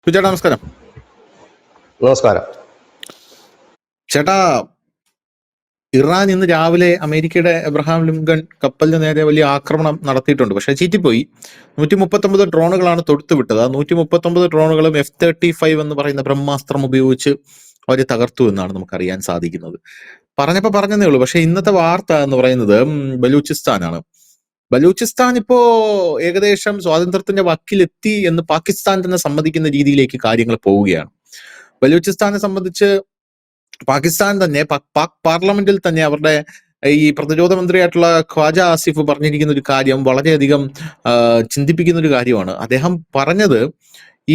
ചേട്ടാ നമസ്കാരം. നമസ്കാരം. ചേട്ടാ, ഇറാൻ ഇന്ന് രാവിലെ അമേരിക്കയുടെ എബ്രഹാം ലിങ്കൺ കപ്പലിന് നേരെ വലിയ ആക്രമണം നടത്തിയിട്ടുണ്ട്. പക്ഷെ ചീറ്റിപ്പോയി. 139 ഡ്രോണുകളാണ് തൊടുത്തുവിട്ടത്. ആ 139 ഡ്രോണുകളും F-35 എന്ന് പറയുന്ന ബ്രഹ്മാസ്ത്രം ഉപയോഗിച്ച് അവർ തകർത്തു എന്നാണ് നമുക്കറിയാൻ സാധിക്കുന്നത്. പറഞ്ഞതേ ഉള്ളൂ. പക്ഷെ ഇന്നത്തെ വാർത്ത എന്ന് പറയുന്നത് ബലൂചിസ്ഥാനാണ്. ബലൂചിസ്ഥാൻ ഇപ്പോ ഏകദേശം സ്വാതന്ത്ര്യത്തിന്റെ വക്കിലെത്തി എന്ന് പാകിസ്ഥാൻ തന്നെ സമ്മതിക്കുന്ന രീതിയിലേക്ക് കാര്യങ്ങൾ പോവുകയാണ്. ബലൂചിസ്ഥാനെ സംബന്ധിച്ച് പാകിസ്ഥാൻ തന്നെ പാക് പാർലമെന്റിൽ തന്നെ അവരുടെ ഈ പ്രതിരോധ മന്ത്രിയായിട്ടുള്ള ഖ്വാജ ആസിഫ് പറഞ്ഞിരിക്കുന്ന ഒരു കാര്യം വളരെയധികം ചിന്തിപ്പിക്കുന്ന ഒരു കാര്യമാണ്. അദ്ദേഹം പറഞ്ഞത്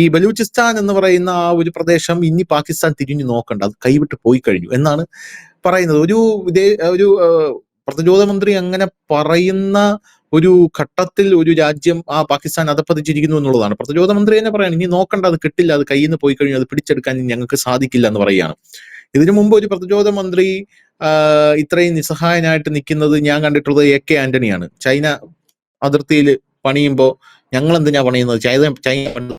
ഈ ബലൂചിസ്ഥാൻ എന്ന് പറയുന്ന ആ ഒരു പ്രദേശം ഇനി പാകിസ്ഥാൻ തിരിഞ്ഞു നോക്കണ്ട, അത് കൈവിട്ട് പോയി കഴിഞ്ഞു എന്നാണ് പറയുന്നത്. ഒരു പ്രതിരോധ മന്ത്രി അങ്ങനെ പറയുന്ന ഒരു ഘട്ടത്തിൽ ഒരു രാജ്യം പാകിസ്ഥാൻ അധപ്പതിച്ചിരിക്കുന്നു എന്നുള്ളതാണ്. പ്രതിരോധ മന്ത്രി തന്നെ പറയാണ്, ഇനി നോക്കണ്ട, അത് കിട്ടില്ല, അത് കയ്യിൽ നിന്ന് പോയി കഴിഞ്ഞു, അത് പിടിച്ചെടുക്കാൻ ഞങ്ങൾക്ക് സാധിക്കില്ല എന്ന് പറയുകയാണ്. ഇതിനു മുമ്പ് ഒരു പ്രതിരോധ മന്ത്രി ഇത്രയും നിസ്സഹായനായിട്ട് നിൽക്കുന്നത് ഞാൻ കണ്ടിട്ടുള്ളത് AK ആന്റണിയാണ്. ചൈന അതിർത്തിയിൽ പണിയുമ്പോൾ ഞങ്ങൾ എന്തിനാ പണിയുന്നത്, ചൈന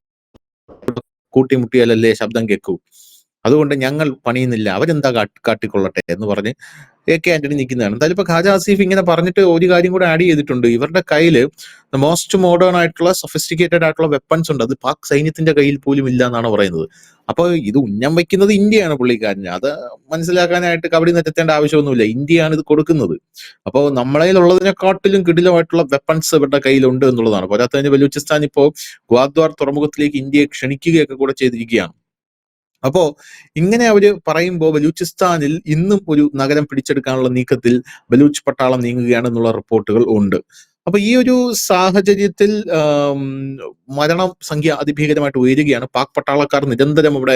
കൂട്ടിമുട്ടിയാലല്ലേ ശബ്ദം കേൾക്കൂ, അതുകൊണ്ട് ഞങ്ങൾ പണിയുന്നില്ല, അവരെന്താ കാട്ടിക്കൊള്ളട്ടെ എന്ന് പറഞ്ഞ് AK ആന്റണി നിൽക്കുന്നതാണ്. എന്തായാലും ഇപ്പൊ ഖാജ ആസിഫ് ഇങ്ങനെ പറഞ്ഞിട്ട് ഒരു കാര്യം കൂടെ ആഡ് ചെയ്തിട്ടുണ്ട്. ഇവരുടെ കയ്യിൽ മോസ്റ്റ് മോഡേൺ ആയിട്ടുള്ള സൊഫിസ്റ്റിക്കേറ്റഡ് ആയിട്ടുള്ള വെപ്പൺസ് ഉണ്ട്, അത് പാക് സൈന്യത്തിന്റെ കയ്യിൽ പോലും ഇല്ല എന്നാണ് പറയുന്നത്. അപ്പൊ ഇത് ഉന്നം വയ്ക്കുന്നത് ഇന്ത്യയാണ് പുള്ളിക്കാരന്. അത് മനസ്സിലാക്കാനായിട്ട് കബഡി നെറ്റേണ്ട ആവശ്യമൊന്നുമില്ല, ഇന്ത്യയാണ് ഇത് കൊടുക്കുന്നത്. അപ്പോൾ നമ്മളതിലുള്ളതിനെക്കാട്ടിലും കിടിലമായിട്ടുള്ള വെപ്പൺസ് ഇവരുടെ കയ്യിലുണ്ട് എന്നുള്ളതാണ്. പോരാത്തതിന് ബലൂചിസ്ഥാൻ ഇപ്പോ ഗ്വാദ്വാർ തുറമുഖത്തിലേക്ക് ഇന്ത്യയെ ക്ഷണിക്കുകയൊക്കെ കൂടെ ചെയ്തിരിക്കുകയാണ്. അപ്പോ ഇങ്ങനെ അവര് പറയുമ്പോൾ ബലൂചിസ്ഥാനിൽ ഇന്നും ഒരു നഗരം പിടിച്ചെടുക്കാനുള്ള നീക്കത്തിൽ ബലൂച്ച് പട്ടാളം നീങ്ങുകയാണെന്നുള്ള റിപ്പോർട്ടുകൾ ഉണ്ട്. അപ്പൊ ഈ ഒരു സാഹചര്യത്തിൽ മരണ സംഖ്യ അതിഭീകരമായിട്ട് ഉയരുകയാണ്. പാക് പട്ടാളക്കാർ നിരന്തരം ഇവിടെ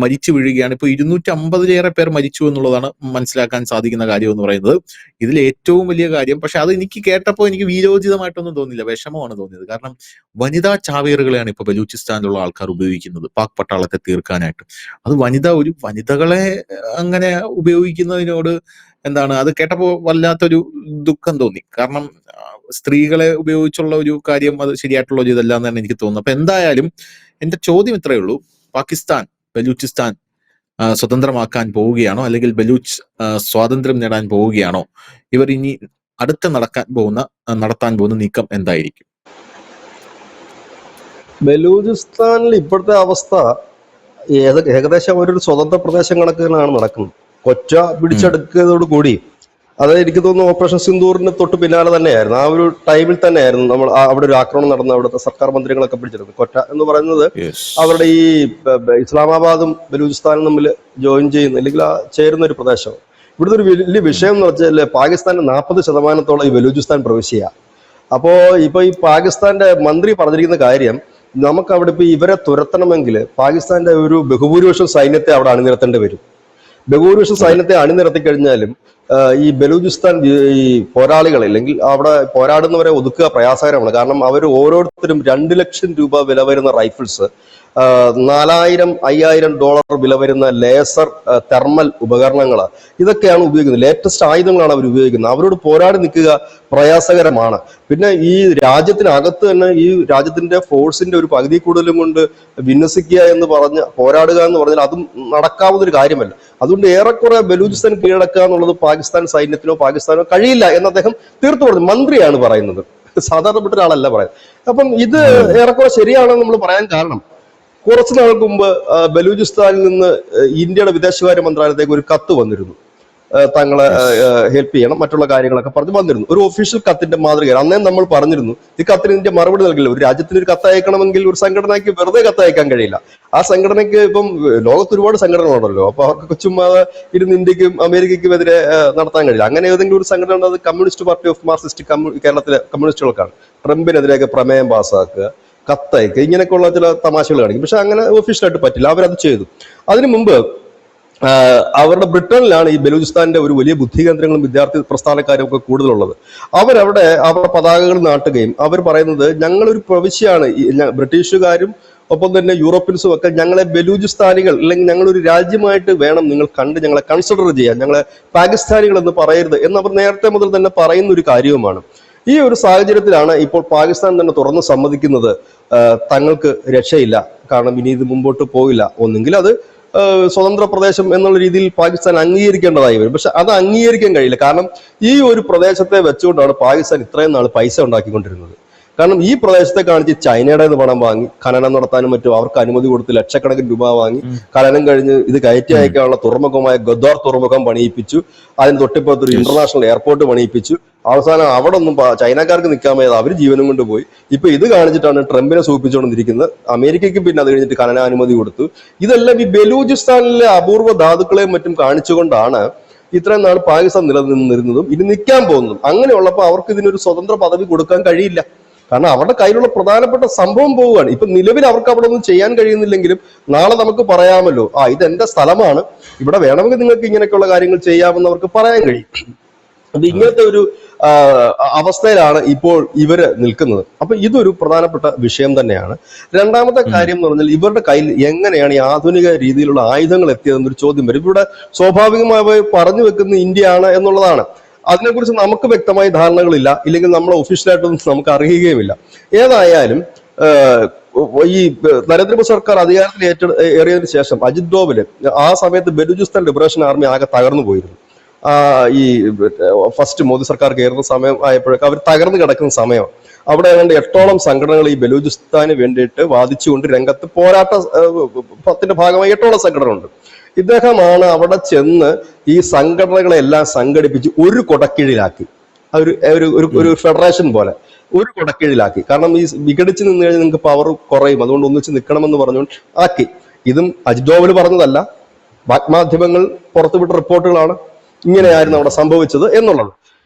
മരിച്ചു വീഴുകയാണ്. ഇപ്പൊ 250-ലേറെ പേർ മരിച്ചു എന്നുള്ളതാണ് മനസ്സിലാക്കാൻ സാധിക്കുന്ന കാര്യം എന്ന് പറയുന്നത്. ഇതിൽ ഏറ്റവും വലിയ കാര്യം, പക്ഷെ അത് എനിക്ക് കേട്ടപ്പോൾ എനിക്ക് വീരോചിതമായിട്ടൊന്നും തോന്നില്ല, വിഷമമാണ് തോന്നിയത്. കാരണം വനിതാ ചാവേറുകളെയാണ് ഇപ്പൊ ബലൂചിസ്ഥാനിലുള്ള ആൾക്കാർ ഉപയോഗിക്കുന്നത് പാക് പട്ടാളത്തെ തീർക്കാനായിട്ട്. അത് വനിതകളെ അങ്ങനെ ഉപയോഗിക്കുന്നതിനോട് എന്താണ്, അത് കേട്ടപ്പോൾ വല്ലാത്തൊരു ദുഃഖം തോന്നി. കാരണം സ്ത്രീകളെ ഉപയോഗിച്ചുള്ള ഒരു കാര്യം അത് ശരിയായിട്ടുള്ള ഒരു ഇതല്ല എന്നാണ് എനിക്ക് തോന്നുന്നത്. അപ്പൊ എന്തായാലും എന്റെ ചോദ്യം ഇത്രയേ ഉള്ളൂ, പാകിസ്ഥാൻ ബലൂചിസ്ഥാൻ സ്വതന്ത്രമാക്കാൻ പോവുകയാണോ, അല്ലെങ്കിൽ ബലൂച്ച് സ്വാതന്ത്ര്യം നേടാൻ പോവുകയാണോ? ഇവർ ഇനി അടുത്ത നടത്താൻ പോകുന്ന നീക്കം എന്തായിരിക്കും? ബലൂചിസ്ഥാനിൽ ഇപ്പോഴത്തെ അവസ്ഥ ഏകദേശം ഒരു സ്വതന്ത്ര പ്രദേശം കണക്കിനാണ് നടക്കുന്നത്. കൊറ്റ പിടിച്ചെടുക്കുന്നതോട് കൂടി, അതായത് എനിക്ക് തോന്നുന്നു ഓപ്പറേഷൻ സിന്ദൂറിന് തൊട്ട് പിന്നാലെ തന്നെയായിരുന്നു, ആ ഒരു ടൈമിൽ തന്നെയായിരുന്നു നമ്മൾ അവിടെ ഒരു ആക്രമണം നടന്ന അവിടുത്തെ സർക്കാർ മന്ത്രികളൊക്കെ പിടിച്ചെടുക്കുന്നത്. കൊറ്റ എന്ന് പറയുന്നത് അവരുടെ ഈ ഇസ്ലാമാബാദും ബലൂചിസ്ഥാനും തമ്മിൽ ജോയിൻ ചെയ്യുന്ന അല്ലെങ്കിൽ ചേരുന്ന ഒരു പ്രദേശം. ഇവിടുത്തെ ഒരു വലിയ വിഷയം എന്ന് വെച്ചാൽ പാകിസ്ഥാന്റെ 40% ഈ ബലൂചിസ്ഥാൻ പ്രവിശ്യയാണ്. അപ്പോ ഇപ്പൊ ഈ പാകിസ്ഥാന്റെ മന്ത്രി പറഞ്ഞിരിക്കുന്ന കാര്യം, നമുക്ക് അവിടെ ഇപ്പൊ ഇവരെ തുരത്തണമെങ്കിൽ പാകിസ്ഥാന്റെ ഒരു ബഹുഭൂരിപക്ഷം സൈന്യത്തെ അവിടെ അണിനിരത്തേണ്ടി വരും. ബഹുഭൂരിപക്ഷം സൈന്യത്തെ അണിനിരത്തി കഴിഞ്ഞാലും ഈ ബലൂചിസ്ഥാൻ ഈ പോരാളികൾ അല്ലെങ്കിൽ അവിടെ പോരാടുന്നവരെ ഒതുക്കുക പ്രയാസകരമാണ്. കാരണം അവർ ഓരോരുത്തരും 2 ലക്ഷം രൂപ വില വരുന്ന റൈഫിൾസ്, $4,000-5,000 വില വരുന്ന ലേസർ തെർമൽ ഉപകരണങ്ങൾ, ഇതൊക്കെയാണ് ഉപയോഗിക്കുന്നത്. ലേറ്റസ്റ്റ് ആയുധങ്ങളാണ് അവർ ഉപയോഗിക്കുന്നത്. അവരോട് പോരാടി നിൽക്കുക പ്രയാസകരമാണ്. പിന്നെ ഈ രാജ്യത്തിനകത്ത് തന്നെ ഈ രാജ്യത്തിന്റെ ഫോഴ്സിന്റെ ഒരു പകുതി കൂടുതലും കൊണ്ട് വിന്യസിക്കുക എന്ന് പറഞ്ഞ് പോരാടുക എന്ന് പറഞ്ഞാൽ അതും നടക്കാവുന്ന ഒരു കാര്യമല്ല. അതുകൊണ്ട് ഏറെക്കുറെ ബലൂചിസ്ഥാൻ കീഴടക്കുക എന്നുള്ളത് പാകിസ്ഥാൻ സൈന്യത്തിനോ പാകിസ്ഥാനോ കഴിയില്ല എന്ന് അദ്ദേഹം തീർത്തു പറഞ്ഞു. മന്ത്രിയാണ് പറയുന്നത്, സാധാരണപ്പെട്ട ഒരാളല്ല പറയുന്നത്. അപ്പം ഇത് ഏറെക്കുറെ ശരിയാണെന്ന് നമ്മൾ പറയാൻ കാരണം, കുറച്ചു നാൾക്ക് മുമ്പ് ബലൂചിസ്ഥാനിൽ നിന്ന് ഇന്ത്യയുടെ വിദേശകാര്യ മന്ത്രാലയത്തേക്ക് ഒരു കത്ത് വന്നിരുന്നു, തങ്ങളെ ഹെൽപ്പ് ചെയ്യണം മറ്റുള്ള കാര്യങ്ങളൊക്കെ പറഞ്ഞ് വന്നിരുന്നു. ഒരു ഒഫീഷ്യൽ കത്തിന്റെ മാതൃകയാണ്. അന്നേ നമ്മൾ പറഞ്ഞിരുന്നു ഈ കത്തിന് ഇന്ത്യ മറുപടി നൽകില്ല. ഒരു രാജ്യത്തിന് ഒരു കത്ത് അയക്കണമെങ്കിൽ ഒരു സംഘടനയ്ക്ക് വെറുതെ കത്ത് അയക്കാൻ കഴിയില്ല. ആ സംഘടനയ്ക്ക് ഇപ്പം ലോകത്ത് ഒരുപാട് സംഘടനകളുണ്ടല്ലോ, അപ്പൊ അവർക്ക് ചുമ്മാ ഇരുന്ന് ഇന്ത്യക്കും അമേരിക്കയ്ക്കും എതിരെ നടത്താൻ കഴിയില്ല. അങ്ങനെ ഏതെങ്കിലും ഒരു സംഘടന ഉണ്ട്, അത് കമ്മ്യൂണിസ്റ്റ് പാർട്ടി ഓഫ് മാർക്സിസ്റ്റ് കേരളത്തിലെ കമ്മ്യൂണിസ്റ്റുകൾക്കാണ്. ട്രംപിനെതിരെയൊക്കെ പ്രമേയം പാസ്സാക്കുക, കത്തയക്കുക, ഇങ്ങനെയൊക്കെയുള്ള ചില തമാശകൾ കാണിക്കും. പക്ഷെ അങ്ങനെ ഒഫീഷ്യലായിട്ട് പറ്റില്ല, അവരത് ചെയ്തു. അതിനു മുമ്പ് അവരുടെ ബ്രിട്ടനിലാണ് ഈ ബലൂചിസ്ഥാന്റെ ഒരു വലിയ ബുദ്ധികേന്ദ്രങ്ങളും വിദ്യാർത്ഥി പ്രസ്ഥാനക്കാരും ഒക്കെ കൂടുതലുള്ളത്. അവരുടെ പതാകകൾ നാട്ടുകയും അവർ പറയുന്നത് ഞങ്ങളൊരു പ്രവിശ്യയാണ്, ബ്രിട്ടീഷുകാരും ഒപ്പം തന്നെ യൂറോപ്യൻസും ഒക്കെ ഞങ്ങളെ ബലൂചിസ്ഥാനികൾ അല്ലെങ്കിൽ ഞങ്ങളൊരു രാജ്യമായിട്ട് വേണം നിങ്ങൾ കണ്ട് ഞങ്ങളെ കൺസിഡർ ചെയ്യാൻ, ഞങ്ങളെ പാകിസ്ഥാനികൾ എന്ന് പറയരുത് എന്നവർ നേരത്തെ മുതൽ തന്നെ പറയുന്ന ഒരു കാര്യവുമാണ്. ഈ ഒരു സാഹചര്യത്തിലാണ് ഇപ്പോൾ പാകിസ്ഥാൻ തന്നെ തുറന്ന് സമ്മതിക്കുന്നത് തങ്ങൾക്ക് രക്ഷയില്ല, കാരണം ഇനി ഇത് മുമ്പോട്ട് പോകില്ല, ഒന്നെങ്കിൽ അത് സ്വതന്ത്ര പ്രദേശം എന്നുള്ള രീതിയിൽ പാകിസ്ഥാൻ അംഗീകരിക്കേണ്ടതായി വരും. പക്ഷെ അത് അംഗീകരിക്കാൻ കഴിയില്ല. കാരണം ഈ ഒരു പ്രദേശത്തെ വെച്ചുകൊണ്ടാണ് പാകിസ്ഥാൻ ഇത്രയും നാൾ പൈസ ഉണ്ടാക്കിക്കൊണ്ടിരുന്നത്. കാരണം ഈ പ്രദേശത്തെ കാണിച്ച് ചൈനയുടെ പണം വാങ്ങി ഖനനം നടത്താനും മറ്റും അവർക്ക് അനുമതി കൊടുത്ത് ലക്ഷക്കണക്കിന് രൂപ വാങ്ങി ഖനനം കഴിഞ്ഞ് ഇത് കയറ്റി അയക്കാനുള്ള തുറമുഖമായ ഗദ്വാർ തുറമുഖം പണിയിപ്പിച്ചു. അതിന് തൊട്ടിപ്പുറത്തൊരു ഇന്റർനാഷണൽ എയർപോർട്ട് പണിയിപ്പിച്ചു. അവസാനം അവിടെ ഒന്നും ചൈനക്കാർക്ക് നിൽക്കാൻ വയ്യാതെ അവർ ജീവനും കൊണ്ട് പോയി. ഇപ്പൊ ഇത് കാണിച്ചിട്ടാണ് ട്രംപിനെ സൂചിപ്പിച്ചുകൊണ്ടിരിക്കുന്നത്. അമേരിക്കയ്ക്കും പിന്നെ അത് കഴിഞ്ഞിട്ട് ഖനനാനുമതി കൊടുത്തു. ഇതെല്ലാം ഈ ബലൂചിസ്ഥാനിലെ അപൂർവ ധാതുക്കളെയും മറ്റും കാണിച്ചുകൊണ്ടാണ് ഇത്രയും നാൾ പാകിസ്ഥാൻ നിലനിന്നിരുന്നതും ഇനി നിൽക്കാൻ പോകുന്നതും. അങ്ങനെയുള്ളപ്പോൾ അവർക്ക് ഇതിനൊരു സ്വതന്ത്ര പദവി കൊടുക്കാൻ കഴിയില്ല. കാരണം അവരുടെ കയ്യിലുള്ള പ്രധാനപ്പെട്ട സംഭവം പോവുകയാണ്. ഇപ്പൊ നിലവിൽ അവർക്ക് അവിടെ ഒന്നും ചെയ്യാൻ കഴിയുന്നില്ലെങ്കിലും നാളെ നമുക്ക് പറയാമല്ലോ, ഇത് എന്റെ സ്ഥലമാണ്, ഇവിടെ വേണമെങ്കിൽ നിങ്ങൾക്ക് ഇങ്ങനെയൊക്കെയുള്ള കാര്യങ്ങൾ ചെയ്യാമെന്ന് അവർക്ക് പറയാൻ കഴിയും. അത് ഇങ്ങനത്തെ ഒരു അവസ്ഥയിലാണ് ഇപ്പോൾ ഇവര് നിൽക്കുന്നത്. അപ്പൊ ഇതൊരു പ്രധാനപ്പെട്ട വിഷയം തന്നെയാണ്. രണ്ടാമത്തെ കാര്യം എന്ന് പറഞ്ഞാൽ ഇവരുടെ കയ്യിൽ എങ്ങനെയാണ് ഈ ആധുനിക രീതിയിലുള്ള ആയുധങ്ങൾ എത്തിയതെന്നൊരു ചോദ്യം വരും. ഇവിടെ സ്വാഭാവികമായി പറഞ്ഞു വെക്കുന്ന ഇന്ത്യയാണ് എന്നുള്ളതാണ്. അതിനെക്കുറിച്ച് നമുക്ക് വ്യക്തമായ ധാരണകളില്ല, ഇല്ലെങ്കിൽ നമ്മൾ ഒഫീഷ്യലായിട്ടൊന്നും നമുക്ക് അറിയുകയുമില്ല. ഏതായാലും ഈ നരേന്ദ്രമോദി സർക്കാർ അധികാരത്തിൽ ഏറിയതിനു ശേഷം അജിത് ഡോവല് ആ സമയത്ത് ബലൂചിസ്ഥാൻ ലിബറേഷൻ ആർമി ആകെ തകർന്നു പോയിരുന്നു. ഈ ഫസ്റ്റ് മോദി സർക്കാർ കയറുന്ന സമയം ആയപ്പോഴേക്കും അവർ തകർന്നു കിടക്കുന്ന സമയം. അവിടെ ഏതാണ്ട് 8ഓളം സംഘടനകൾ ഈ ബലൂചിസ്ഥാന് വേണ്ടിയിട്ട് വാദിച്ചുകൊണ്ട് രംഗത്ത് പോരാട്ടത്തിന്റെ ഭാഗമായി 8ഓളം സംഘടനകളുണ്ട്. ഇദ്ദേഹമാണ് അവിടെ ചെന്ന് ഈ സംഘടനകളെല്ലാം സംഘടിപ്പിച്ച് ഒരു കൊടക്കീഴിലാക്കി, ഒരു ഫെഡറേഷൻ പോലെ ഒരു കൊടക്കീഴിലാക്കി. കാരണം ഈ വിഘടിച്ച് നിന്ന് കഴിഞ്ഞാൽ നിങ്ങൾക്ക് പവർ കുറയും, അതുകൊണ്ട് ഒന്നിച്ച് നിൽക്കണമെന്ന് പറഞ്ഞുകൊണ്ട് ആക്കി. ഇതും അജിത് ഡോവൽ പറഞ്ഞതല്ല, വാഗ്മാധ്യമങ്ങൾ പുറത്തുവിട്ട റിപ്പോർട്ടുകളാണ് ഇങ്ങനെയായിരുന്നു അവിടെ സംഭവിച്ചത് എന്നുള്ളത്.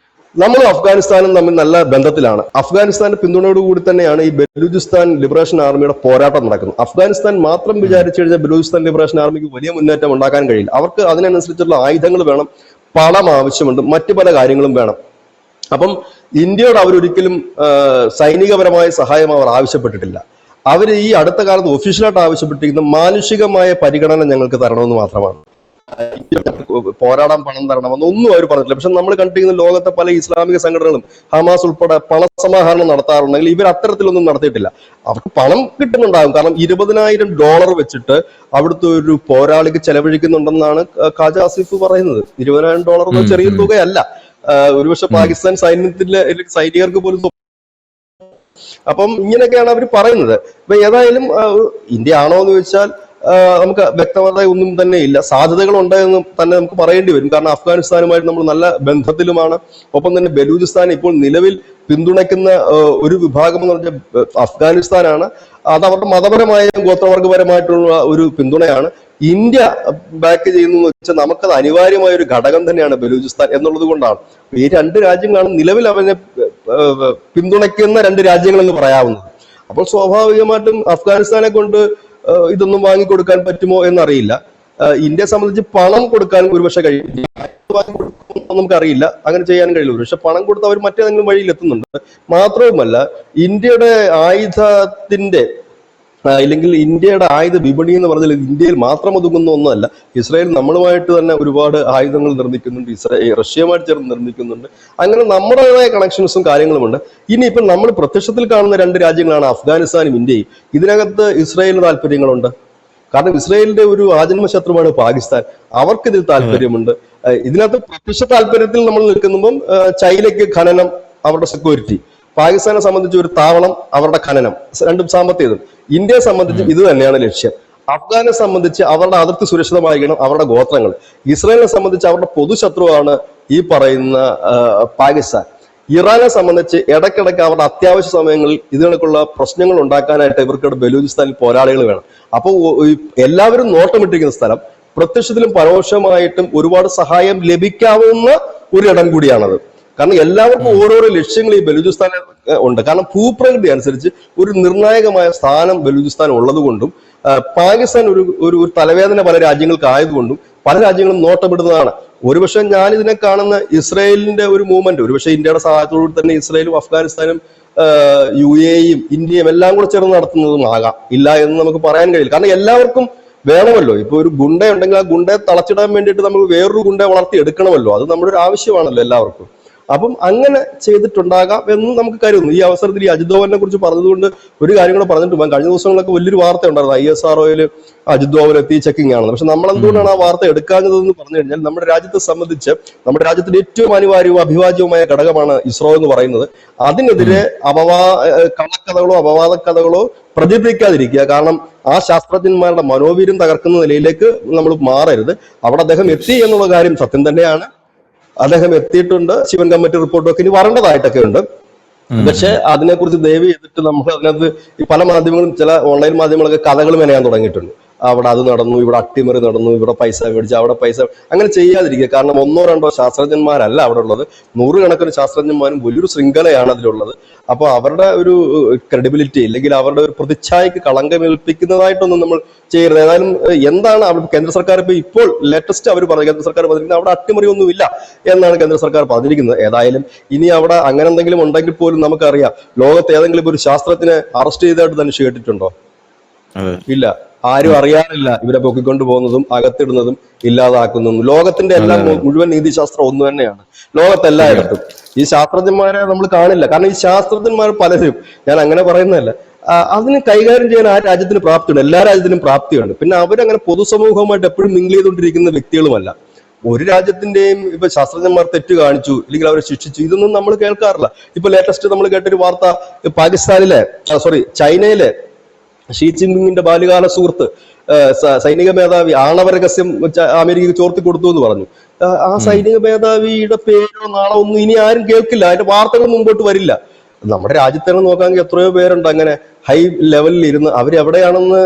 നമ്മൾ അഫ്ഗാനിസ്ഥാനും തമ്മിൽ നല്ല ബന്ധത്തിലാണ്. അഫ്ഗാനിസ്ഥാന്റെ പിന്തുണയോടുകൂടി തന്നെയാണ് ഈ ബലൂചിസ്ഥാൻ ലിബറേഷൻ ആർമിയുടെ പോരാട്ടം നടക്കുന്നത്. അഫ്ഗാനിസ്ഥാൻ മാത്രം വിചാരിച്ചു കഴിഞ്ഞാൽ ബലൂചിസ്ഥാൻ ലിബറേഷൻ ആർമിക്ക് വലിയ മുന്നേറ്റം ഉണ്ടാക്കാൻ കഴിയില്ല. അവർക്ക് അതിനനുസരിച്ചുള്ള ആയുധങ്ങൾ വേണം, പണം ആവശ്യമുണ്ട്, മറ്റു പല കാര്യങ്ങളും വേണം. അപ്പം ഇന്ത്യയോട് അവരൊരിക്കലും സൈനികപരമായ സഹായം അവർ ആവശ്യപ്പെട്ടിട്ടില്ല. അവർ ഈ അടുത്ത കാലത്ത് ഒഫീഷ്യലായിട്ട് ആവശ്യപ്പെട്ടിരിക്കുന്ന മാനുഷികമായ പരിഗണന ഞങ്ങൾക്ക് തരണമെന്ന് മാത്രമാണ്. പോരാടാൻ പണം തരണമെന്ന് ഒന്നും അവർ പറഞ്ഞിട്ടില്ല. പക്ഷെ നമ്മൾ കണ്ടിരിക്കുന്ന ലോകത്തെ പല ഇസ്ലാമിക സംഘടനകളും ഹമാസ് ഉൾപ്പെടെ പണസമാഹരണം നടത്താറുണ്ടെങ്കിൽ ഇവർ അത്തരത്തിലൊന്നും നടത്തിയിട്ടില്ല. അവർക്ക് പണം കിട്ടുന്നുണ്ടാകും. കാരണം $20,000 വെച്ചിട്ട് അവിടുത്തെ ഒരു പോരാളിക്ക് ചെലവഴിക്കുന്നുണ്ടെന്നാണ് ഖാജ ആസിഫ് പറയുന്നത്. $20,000 ചെറിയ തുകയല്ല. ഒരുപക്ഷെ പാകിസ്ഥാൻ സൈനികർക്ക് പോലും. അപ്പം ഇങ്ങനെയൊക്കെയാണ് അവർ പറയുന്നത്. അപ്പൊ ഏതായാലും ഇന്ത്യ ആണോ എന്ന് ചോദിച്ചാൽ നമുക്ക് വ്യക്തമായ ഒന്നും തന്നെ ഇല്ല. സാധ്യതകൾ ഉണ്ടെന്ന് തന്നെ നമുക്ക് പറയേണ്ടി വരും. കാരണം അഫ്ഗാനിസ്ഥാനുമായിട്ട് നമ്മൾ നല്ല ബന്ധത്തിലുമാണ്. ഒപ്പം തന്നെ ബലൂചിസ്ഥാൻ ഇപ്പോൾ നിലവിൽ പിന്തുണയ്ക്കുന്ന ഒരു വിഭാഗം എന്ന് പറഞ്ഞാൽ അഫ്ഗാനിസ്ഥാനാണ്. അത് അവരുടെ മതപരമായ ഗോത്രവർഗപരമായിട്ടുള്ള ഒരു പിന്തുണയാണ്. ഇന്ത്യ ബാക്ക് ചെയ്യുന്നു വെച്ചാൽ നമുക്കത് അനിവാര്യമായ ഒരു ഘടകം തന്നെയാണ് ബലൂചിസ്ഥാൻ എന്നുള്ളത് കൊണ്ടാണ്. ഈ രണ്ട് രാജ്യങ്ങളാണ് നിലവിൽ അവനെ പിന്തുണയ്ക്കുന്ന രണ്ട് രാജ്യങ്ങൾ എന്ന് പറയാവുന്നത്. അപ്പോൾ സ്വാഭാവികമായിട്ടും അഫ്ഗാനിസ്ഥാനെ കൊണ്ട് ഇതൊന്നും വാങ്ങിക്കൊടുക്കാൻ പറ്റുമോ എന്നറിയില്ല. ഇന്ത്യയെ സംബന്ധിച്ച് പണം കൊടുക്കാൻ ഒരുപക്ഷെ കഴിയില്ല, നമുക്കറിയില്ല, അങ്ങനെ ചെയ്യാനും കഴിയില്ല. പക്ഷെ പണം കൊടുത്ത് അവർ മറ്റേതെങ്കിലും വഴിയിൽ എത്തുന്നുണ്ട്. മാത്രവുമല്ല ഇന്ത്യയുടെ ആയുധത്തിന്റെ ഇല്ലെങ്കിൽ ഇന്ത്യയുടെ ആയുധ വിപണി എന്ന് പറഞ്ഞാൽ ഇന്ത്യയിൽ മാത്രം ഒതുങ്ങുന്ന ഒന്നുമല്ല. ഇസ്രായേൽ നമ്മളുമായിട്ട് തന്നെ ഒരുപാട് ആയുധങ്ങൾ നിർമ്മിക്കുന്നുണ്ട്, റഷ്യയുമായിട്ട് ചേർന്ന് നിർമ്മിക്കുന്നുണ്ട്. അങ്ങനെ നമ്മുടേതായ കണക്ഷൻസും കാര്യങ്ങളുമുണ്ട്. ഇനിയിപ്പം നമ്മൾ പ്രത്യക്ഷത്തിൽ കാണുന്ന രണ്ട് രാജ്യങ്ങളാണ് അഫ്ഗാനിസ്ഥാനും ഇന്ത്യയും. ഇതിനകത്ത് ഇസ്രായേലിന് താല്പര്യങ്ങളുണ്ട്. കാരണം ഇസ്രായേലിന്റെ ഒരു ആജന്മ ശത്രുവാണ് പാകിസ്ഥാൻ. അവർക്കിതിൽ താല്പര്യമുണ്ട്. ഇതിനകത്ത് പ്രത്യക്ഷ താല്പര്യത്തിൽ നമ്മൾ നിൽക്കുമ്പം ചൈനയ്ക്ക് ഖനനം, അവരുടെ സെക്യൂരിറ്റി. പാകിസ്ഥാനെ സംബന്ധിച്ച് ഒരു താവളം, അവരുടെ ഖനനം, രണ്ടും സാമ്പത്തികം. ഇന്ത്യയെ സംബന്ധിച്ച് ഇത് തന്നെയാണ് ലക്ഷ്യം. അഫ്ഗാനെ സംബന്ധിച്ച് അവരുടെ അതിർത്തി സുരക്ഷിതമായിരിക്കണം, അവരുടെ ഗോത്രങ്ങൾ. ഇസ്രായേലിനെ സംബന്ധിച്ച് അവരുടെ പൊതുശത്രുവാണ് ഈ പറയുന്ന പാകിസ്ഥാൻ. ഇറാനെ സംബന്ധിച്ച് ഇടയ്ക്കിടയ്ക്ക് അവരുടെ അത്യാവശ്യ സമയങ്ങളിൽ ഇതിനൊക്കെയുള്ള പ്രശ്നങ്ങൾ ഉണ്ടാക്കാനായിട്ട് ഇവർക്കിവിടെ ബലൂചിസ്ഥാനിൽ പോരാളികൾ വേണം. അപ്പോൾ എല്ലാവരും നോട്ടമിട്ടിരിക്കുന്ന സ്ഥലം, പ്രത്യക്ഷത്തിലും പരോക്ഷമായിട്ടും ഒരുപാട് സഹായം ലഭിക്കാവുന്ന ഒരു ഇടം കൂടിയാണത്. കാരണം എല്ലാവർക്കും ഓരോരോ ലക്ഷ്യങ്ങൾ ഈ ബലൂചിസ്ഥാൻ ഉണ്ട്. കാരണം ഭൂപ്രകൃതി അനുസരിച്ച് ഒരു നിർണായകമായ സ്ഥാനം ബലൂചിസ്ഥാൻ ഉള്ളത് കൊണ്ടും പാകിസ്ഥാൻ ഒരു തലവേദന പല രാജ്യങ്ങൾക്ക് ആയതുകൊണ്ടും പല രാജ്യങ്ങളും നോട്ടപ്പെടുന്നതാണ്. ഒരുപക്ഷെ ഞാനിതിനെ കാണുന്ന ഇസ്രായേലിന്റെ ഒരു മൂവ്മെന്റ്, ഒരുപക്ഷെ ഇന്ത്യയുടെ സഹായത്തോടുകൂടി തന്നെ ഇസ്രായേലും അഫ്ഗാനിസ്ഥാനും UAE-യും ഇന്ത്യയും എല്ലാം കൂടെ ചേർന്ന് നടത്തുന്നതും ആകാം. ഇല്ല എന്ന് നമുക്ക് പറയാൻ കഴിയില്ല. കാരണം എല്ലാവർക്കും വേണമല്ലോ. ഇപ്പൊ ഒരു ഗുണ്ടയുണ്ടെങ്കിൽ ആ ഗുണ്ടയെ തളച്ചിടാൻ വേണ്ടിയിട്ട് നമുക്ക് വേറൊരു ഗുണ്ടയെ വളർത്തി എടുക്കണമല്ലോ. അത് നമ്മുടെ ഒരു ആവശ്യമാണല്ലോ എല്ലാവർക്കും. അപ്പം അങ്ങനെ ചെയ്തിട്ടുണ്ടാകാം എന്ന് നമുക്ക് കരുതുന്നു. ഈ അവസരത്തിൽ ഈ അജിത് ഡോവലിനെ കുറിച്ച് പറഞ്ഞതുകൊണ്ട് ഒരു കാര്യം കൂടെ പറഞ്ഞിട്ട് പോകാം. കഴിഞ്ഞ ദിവസങ്ങളൊക്കെ വലിയൊരു വാർത്ത ഉണ്ടായിരുന്നു, ISROയിൽ അജിത് ഡോവൽ എത്തി ചെക്കിംഗ് ആണെന്ന്. പക്ഷെ നമ്മൾ എന്തുകൊണ്ടാണ് ആ വാർത്ത എടുക്കാഞ്ഞതെന്ന് പറഞ്ഞു കഴിഞ്ഞാൽ, നമ്മുടെ രാജ്യത്തെ സംബന്ധിച്ച് നമ്മുടെ രാജ്യത്തിന്റെ ഏറ്റവും അനിവാര്യവും അഭിവാജ്യവുമായ ഘടകമാണ് ഇസ്രോ എന്ന് പറയുന്നത്. അതിനെതിരെ കള്ളക്കഥകളോ അപവാദ കഥകളോ പ്രചരിപ്പിക്കാതിരിക്കുക. കാരണം ആ ശാസ്ത്രജ്ഞന്മാരുടെ മനോവീര്യം തകർക്കുന്ന നിലയിലേക്ക് നമ്മൾ മാറരുത്. അവിടെ അദ്ദേഹം എത്തി എന്നുള്ള കാര്യം സത്യം തന്നെയാണ്. അദ്ദേഹം എത്തിയിട്ടുണ്ട്. ശിവൻ കമ്മിറ്റി റിപ്പോർട്ടൊക്കെ ഇനി വരേണ്ടതായിട്ടൊക്കെ ഉണ്ട്. പക്ഷെ അതിനെക്കുറിച്ച് ദയവ് ചെയ്തിട്ട് നമുക്ക് അതിനകത്ത് ഈ പല മാധ്യമങ്ങളും, ചില ഓൺലൈൻ മാധ്യമങ്ങളൊക്കെ കഥകൾ മെനയാൻ തുടങ്ങിയിട്ടുണ്ട്. അവിടെ അത് നടന്നു, ഇവിടെ അട്ടിമറി നടന്നു, ഇവിടെ പൈസ മേടിച്ചു, അവിടെ പൈസ, അങ്ങനെ ചെയ്യാതിരിക്കുക. കാരണം ഒന്നോ രണ്ടോ ശാസ്ത്രജ്ഞന്മാരല്ല അവിടെ ഉള്ളത്, നൂറുകണക്കിന് ശാസ്ത്രജ്ഞന്മാരും വലിയൊരു ശൃംഖലയാണ് അതിലുള്ളത്. അപ്പോൾ അവരുടെ ഒരു ക്രെഡിബിലിറ്റി അല്ലെങ്കിൽ അവരുടെ ഒരു പ്രതിച്ഛായക്ക് കളങ്കമേൽപ്പിക്കുന്നതായിട്ടൊന്നും നമ്മൾ ചെയ്യരുത്. ഏതായാലും എന്താണ് അവിടെ കേന്ദ്ര സർക്കാർ ഇപ്പോൾ ലേറ്റസ്റ്റ് അവർ പറഞ്ഞു, കേന്ദ്ര സർക്കാർ പറഞ്ഞിരിക്കുന്നത് അവിടെ അട്ടിമറിയൊന്നുമില്ല എന്നാണ് കേന്ദ്ര സർക്കാർ പറഞ്ഞിരിക്കുന്നത്. ഏതായാലും ഇനി അവിടെ അങ്ങനെ എന്തെങ്കിലും ഉണ്ടെങ്കിൽ പോലും നമുക്കറിയാം, ലോകത്ത് ഏതെങ്കിലും ഒരു ശാസ്ത്രജ്ഞനെ അറസ്റ്റ് ചെയ്തതായിട്ട് ധനുഷ് കേട്ടിട്ടുണ്ടോ? ഇല്ല. ആരും അറിയാറില്ല ഇവരെ പൊക്കിക്കൊണ്ട് പോകുന്നതും അകത്തിടുന്നതും ഇല്ലാതാക്കുന്നതും. ലോകത്തിന്റെ എല്ലാം മുഴുവൻ നീതിശാസ്ത്രം ഒന്ന് തന്നെയാണ് ലോകത്തെല്ലായിടത്തും. ഈ ശാസ്ത്രജ്ഞന്മാരെ നമ്മൾ കാണില്ല. കാരണം ഈ ശാസ്ത്രജ്ഞന്മാർ പലരും, ഞാൻ അങ്ങനെ പറയുന്നതല്ല, അതിന് കൈകാര്യം ചെയ്യാൻ ആ രാജ്യത്തിന് പ്രാപ്തിയുണ്ട്, എല്ലാ രാജ്യത്തിനും പ്രാപ്തിയുണ്ട്. പിന്നെ അവരങ്ങനെ പൊതുസമൂഹവുമായിട്ട് എപ്പോഴും മിങ്കിൾ ചെയ്തുകൊണ്ടിരിക്കുന്ന വ്യക്തികളുമല്ല. ഒരു രാജ്യത്തിന്റെയും ഇപ്പൊ ശാസ്ത്രജ്ഞന്മാർ തെറ്റ് കാണിച്ചു ഇല്ലെങ്കിൽ അവരെ ശിക്ഷിച്ചു, ഇതൊന്നും നമ്മൾ കേൾക്കാറില്ല. ഇപ്പൊ ലേറ്റസ്റ്റ് നമ്മൾ കേട്ടൊരു വാർത്ത, ചൈനയിലെ ഷീ ജിൻപിങ്ങിന്റെ ബാല്യകാല സുഹൃത്ത് സൈനിക മേധാവി ആണവ രഹസ്യം അമേരിക്കക്ക് ചോർത്തി കൊടുത്തു എന്ന് പറഞ്ഞു. ആ സൈനിക മേധാവിയുടെ പേരോ നാളെ ഒന്നും ഇനി ആരും കേൾക്കില്ല, അതിന്റെ വാർത്തകൾ മുമ്പോട്ട് വരില്ല. നമ്മുടെ രാജ്യത്ത് നോക്കാമെങ്കിൽ എത്രയോ പേരുണ്ട് അങ്ങനെ ഹൈ ലെവലിൽ ഇരുന്ന്. അവരെവിടെയാണെന്ന്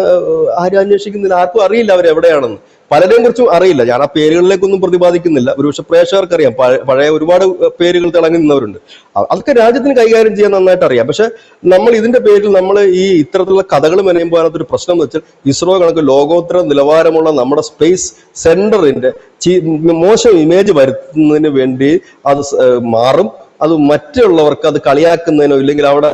ആരും അന്വേഷിക്കുന്നില്ല, ആർക്കും അറിയില്ല അവരെവിടെയാണെന്ന്. പലരെയും കുറിച്ചും അറിയില്ല. ഞാൻ ആ പേരുകളിലേക്കൊന്നും പ്രതിപാദിക്കുന്നില്ല, ഒരുപക്ഷെ പ്രേക്ഷകർക്കറിയാം. പഴയ ഒരുപാട് പേരുകൾ തിളങ്ങി നിന്നവരുണ്ട്. അതൊക്കെ രാജ്യത്തിന് കൈകാര്യം ചെയ്യാൻ നന്നായിട്ട് അറിയാം. പക്ഷെ നമ്മൾ ഇതിന്റെ പേരിൽ നമ്മൾ ഈ ഇത്തരത്തിലുള്ള കഥകൾ മെനയുമ്പോൾ അതിനകത്തൊരു പ്രശ്നം എന്ന് വെച്ചാൽ, ഇസ്രോ കണക്ക് ലോകോത്തര നിലവാരമുള്ള നമ്മുടെ സ്പേസ് സെന്ററിന്റെ മോശം ഇമേജ് വരുത്തുന്നതിന് വേണ്ടി അത് മാറും. അത് മറ്റുള്ളവർക്ക് അത് കളിയാക്കുന്നതിനോ ഇല്ലെങ്കിൽ അവിടെ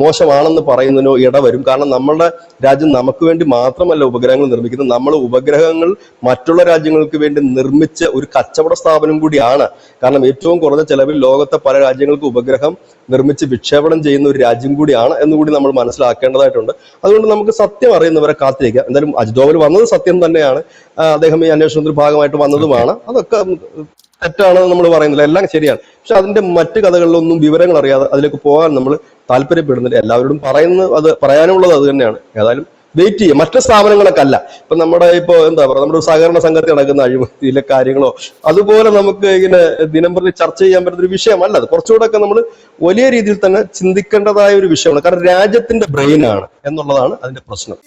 മോശമാണെന്ന് പറയുന്നതിനോ ഇടവരും. കാരണം നമ്മളുടെ രാജ്യം നമുക്ക് വേണ്ടി മാത്രമല്ല ഉപഗ്രഹങ്ങൾ നിർമ്മിക്കുന്നത്, നമ്മൾ ഉപഗ്രഹങ്ങൾ മറ്റുള്ള രാജ്യങ്ങൾക്ക് വേണ്ടി നിർമ്മിച്ച ഒരു കച്ചവട സ്ഥാപനം കൂടിയാണ്. കാരണം ഏറ്റവും കുറഞ്ഞ ചെലവിൽ ലോകത്തെ പല രാജ്യങ്ങൾക്ക് ഉപഗ്രഹം നിർമ്മിച്ച് വിക്ഷേപണം ചെയ്യുന്ന ഒരു രാജ്യം കൂടിയാണ് എന്നുകൂടി നമ്മൾ മനസ്സിലാക്കേണ്ടതായിട്ടുണ്ട്. അതുകൊണ്ട് നമുക്ക് സത്യം അറിയുന്നവരെ കാത്തിരിക്കാം. എന്തായാലും അജിത് ഡോവൽ വന്നത് സത്യം തന്നെയാണ്, അദ്ദേഹം ഈ അന്വേഷണത്തിന്റെ ഭാഗമായിട്ട് വന്നതുമാണ്. അതൊക്കെ തെറ്റാണെന്ന് നമ്മൾ പറയുന്നില്ല, എല്ലാം ശരിയാണ്. പക്ഷെ അതിന്റെ മറ്റു കഥകളിലൊന്നും വിവരങ്ങൾ അറിയാതെ അതിലേക്ക് പോകാൻ നമ്മൾ താല്പര്യപ്പെടുന്നില്ല. എല്ലാവരോടും അത് പറയാനുള്ളത് അത് തന്നെയാണ്. ഏതായാലും വെയിറ്റ് ചെയ്യുക. മറ്റു സ്ഥാപനങ്ങളൊക്കെ അല്ല, ഇപ്പൊ നമ്മുടെ എന്താ പറയുക, നമ്മുടെ സഹകരണ സംഘത്തിൽ നടക്കുന്ന അഴിമതിയിലെ കാര്യങ്ങളോ അതുപോലെ നമുക്ക് ഇങ്ങനെ ദിനംപ്രതി ചർച്ച ചെയ്യാൻ പറ്റുന്ന ഒരു വിഷയമല്ല അത്. കുറച്ചുകൂടെ ഒക്കെ നമ്മൾ വലിയ രീതിയിൽ തന്നെ ചിന്തിക്കേണ്ടതായ ഒരു വിഷയമാണ്. കാരണം രാജ്യത്തിന്റെ ബ്രെയിനാണ് എന്നുള്ളതാണ് അതിന്റെ പ്രശ്നം.